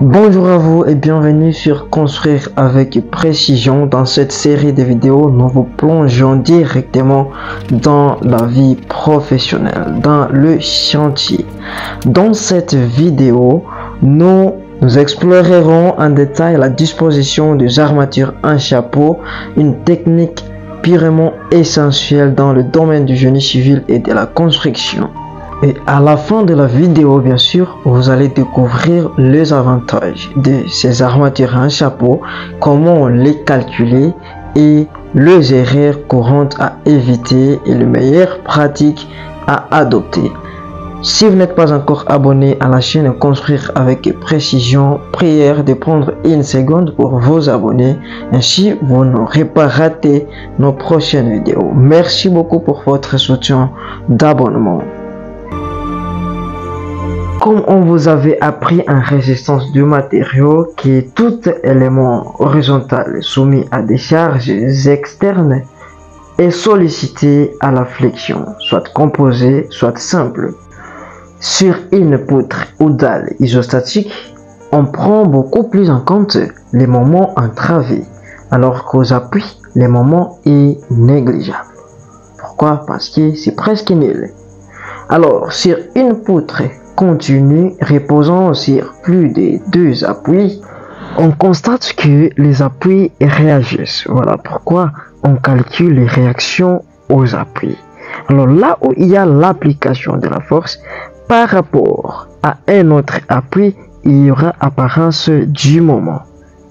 Bonjour à vous et bienvenue sur Construire avec précision. Dans cette série de vidéos, nous vous plongeons directement dans la vie professionnelle, dans le chantier. Dans cette vidéo, nous explorerons en détail la disposition des armatures en chapeau, une technique purement essentielle dans le domaine du génie civil et de la construction. Et à la fin de la vidéo, bien sûr, vous allez découvrir les avantages de ces armatures en chapeau, comment les calculer et les erreurs courantes à éviter et les meilleures pratiques à adopter. Si vous n'êtes pas encore abonné à la chaîne Construire avec précision, prière de prendre une seconde pour vous abonner. Ainsi, vous n'aurez pas raté nos prochaines vidéos. Merci beaucoup pour votre soutien d'abonnement. Comme on vous avait appris en résistance du matériau que tout élément horizontal soumis à des charges externes est sollicité à la flexion, soit composé, soit simple. Sur une poutre ou dalle isostatique, on prend beaucoup plus en compte les moments entravés, alors qu'aux appuis, les moments est négligeable. Pourquoi? Parce que c'est presque nul. Alors, sur une poutre continue reposant sur plus de 2 appuis, on constate que les appuis réagissent. Voilà pourquoi on calcule les réactions aux appuis. Alors là où il y a l'application de la force par rapport à un autre appui, il y aura apparence du moment.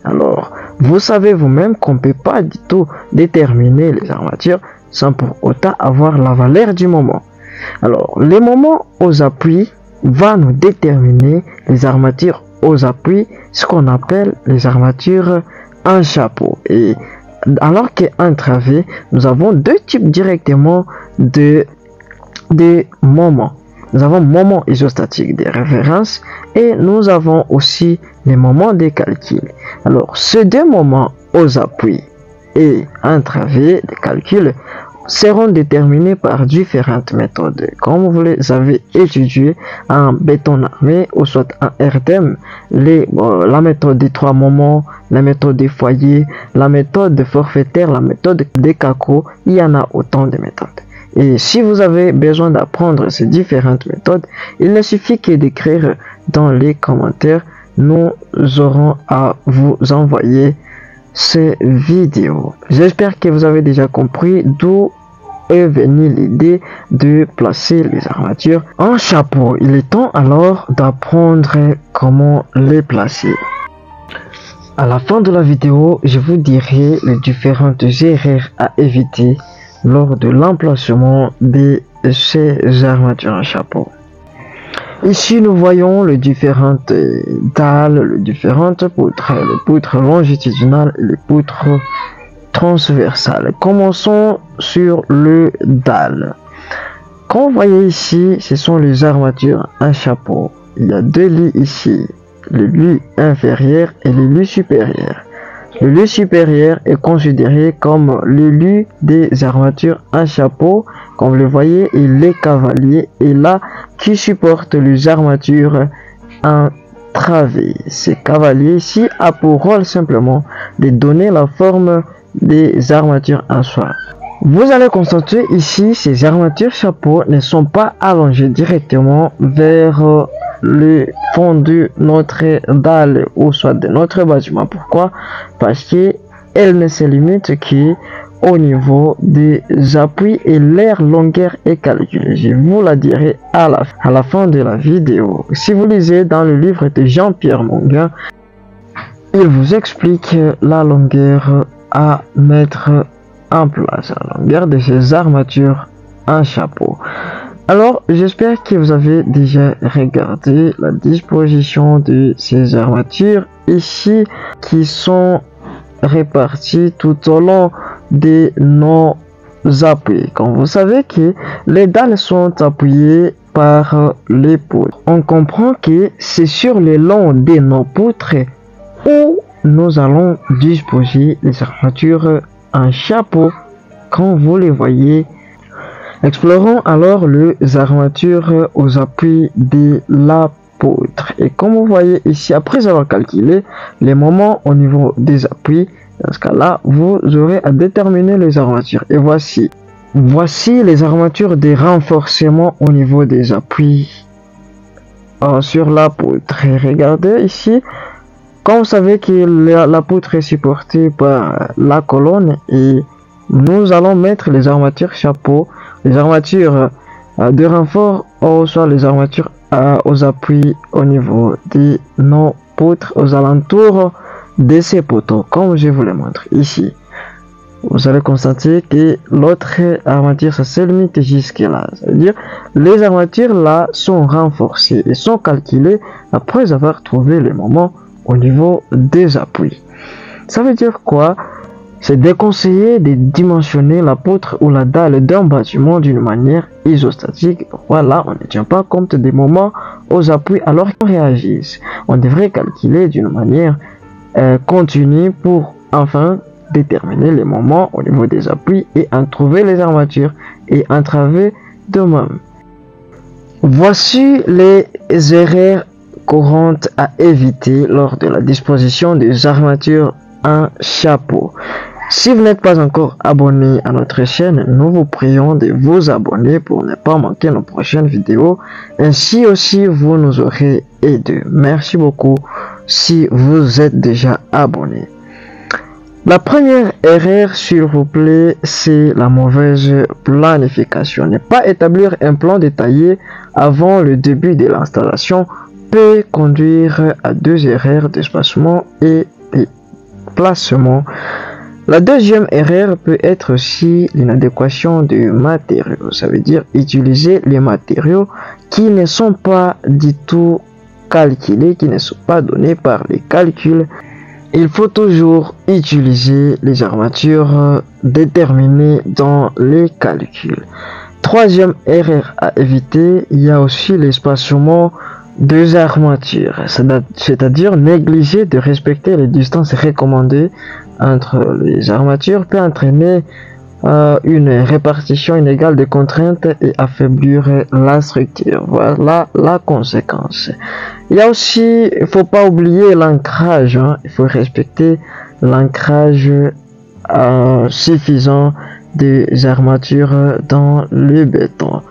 Alors, vous savez vous-même qu'on ne peut pas du tout déterminer les armatures sans pour autant avoir la valeur du moment. Alors, les moments aux appuis va nous déterminer les armatures aux appuis, ce qu'on appelle les armatures en chapeau. Et alors qu'en travée, nous avons 2 types directement de moments. Nous avons moment isostatique de référence et nous avons aussi les moments de calcul. Alors, ces 2 moments aux appuis et en travée de calcul seront déterminés par différentes méthodes, comme vous les avez étudiées en béton armé ou soit en RTM, la méthode des 3 moments, la méthode des foyers, la méthode forfaitaire, la méthode des CACO. Il y en a autant de méthodes. Et si vous avez besoin d'apprendre ces différentes méthodes, il ne suffit que d'écrire dans les commentaires. Nous aurons à vous envoyer ces vidéos. J'espère que vous avez déjà compris d'où est venue l'idée de placer les armatures en chapeau. Il est temps alors d'apprendre comment les placer. À la fin de la vidéo, je vous dirai les différentes erreurs à éviter lors de l'emplacement de ces armatures en chapeau. Ici, nous voyons les différentes dalles, les différentes poutres, les poutres longitudinales et les poutres transversales. Commençons sur le dalle. Comme vous voyez ici, ce sont les armatures en chapeau. Il y a 2 lits ici, le lit inférieur et le lit supérieur. Le lit supérieur est considéré comme le lit des armatures en chapeau. Comme vous le voyez, et les cavaliers est là qui supporte les armatures en travée. Ces cavaliers ici a pour rôle simplement de donner la forme des armatures en soie. Vous allez constater ici, ces armatures chapeau ne sont pas allongées directement vers le fond de notre dalle ou soit de notre bâtiment. Pourquoi? Parce que elles ne se limitent qu'au niveau des appuis et leur longueur est calculée. Je vous la dirai à la fin de la vidéo. Si vous lisez dans le livre de Jean-Pierre Monguin, il vous explique la longueur à mettre en place, la longueur de ces armatures en chapeau. Alors, j'espère que vous avez déjà regardé la disposition de ces armatures ici qui sont réparties tout au long de nos appuis. Comme vous savez que les dalles sont appuyées par les poutres, on comprend que c'est sur le long de nos poutres où nous allons disposer les armatures en chapeau, comme vous les voyez. Explorons alors les armatures aux appuis de la poutres. Et comme vous voyez ici, après avoir calculé les moments au niveau des appuis, dans ce cas-là, vous aurez à déterminer les armatures. Et voici les armatures des renforcements au niveau des appuis sur la poutre. Et regardez ici, comme vous savez que la poutre est supportée par la colonne, et nous allons mettre les armatures chapeau, les armatures de renfort, ou soit les armatures aux appuis au niveau de nos poutres, aux alentours de ces poteaux, comme je vous le montre ici. Vous allez constater que l'autre armature, ça se limite jusque là. C'est-à-dire, les armatures là sont renforcées et sont calculées après avoir trouvé les moments au niveau des appuis. Ça veut dire quoi? C'est déconseillé de dimensionner la poutre ou la dalle d'un bâtiment d'une manière isostatique. Voilà, on ne tient pas compte des moments aux appuis alors qu'ils réagissent. On devrait calculer d'une manière continue pour enfin déterminer les moments au niveau des appuis et en trouver les armatures et entraver de même. Voici les erreurs courantes à éviter lors de la disposition des armatures en chapeau. Si vous n'êtes pas encore abonné à notre chaîne, nous vous prions de vous abonner pour ne pas manquer nos prochaines vidéos. Ainsi aussi, vous nous aurez aidé. Merci beaucoup si vous êtes déjà abonné. La première erreur, s'il vous plaît, c'est la mauvaise planification. Ne pas établir un plan détaillé avant le début de l'installation peut conduire à deux erreurs d'espacement et de placement. La deuxième erreur peut être aussi l'inadéquation du matériau. Ça veut dire utiliser les matériaux qui ne sont pas du tout calculés, qui ne sont pas donnés par les calculs. Il faut toujours utiliser les armatures déterminées dans les calculs. Troisième erreur à éviter, il y a aussi l'espacement des armatures, c'est-à-dire négliger de respecter les distances recommandées entre les armatures peut entraîner une répartition inégale de contraintes et affaiblir la structure. Voilà la conséquence. Il y a aussi, il faut pas oublier l'ancrage. Il faut respecter l'ancrage suffisant des armatures dans le béton.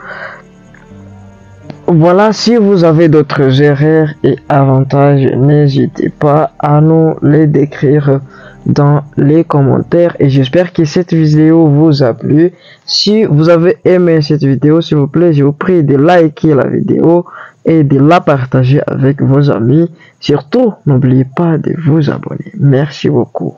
Voilà, si vous avez d'autres erreurs et avantages, n'hésitez pas à nous les décrire dans les commentaires et j'espère que cette vidéo vous a plu. Si vous avez aimé cette vidéo, s'il vous plaît, je vous prie de liker la vidéo et de la partager avec vos amis. Surtout, n'oubliez pas de vous abonner. Merci beaucoup.